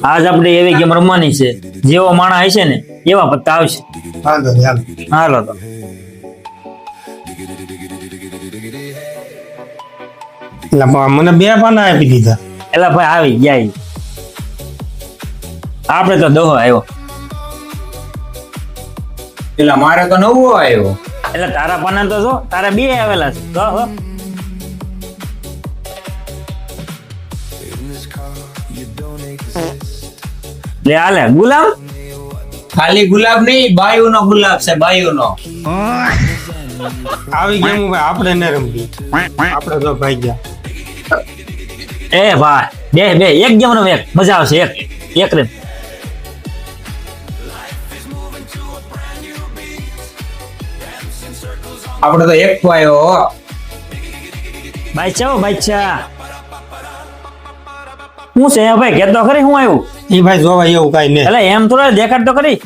આજ આપણે એવી ગેમ રમવાની છે, જેવો માણસ હશે ને એવા પત્તા આવશે. વાંધો નહીં, હાલો. હાલો તો. એટલે મને 2 પાના આપી દીધા. એટલે ભાઈ આવી ગયા ઈ. આપણે તો દોહો આવ્યો. એટલે મારે તો નવો આવ્યો. એટલે તારા પાના તો જો તારા 2 આવેલા છે. તો હો. લે હાલે ગુલામ. ખાલી ગુલાબ નહીં, બાયુનો ગુલાબ છે, બાયુનો. આવી ગેમ ભાઈ આપણે ન રમવી. આપણે તો ભાઈ ગયા. એ ભાઈ બે એક ગેમ રમે, એક મજા આવશે. એક રે. આપણે તો એક આવ્યો. બાદશાહ બાદશાહ હું છે ભાઈ કેતો ખરી હું આવ્યું. એ ભાઈ જોવા એવું કઈ નહીં. એટલે એમ થોડા દેખાડ તો ખરી.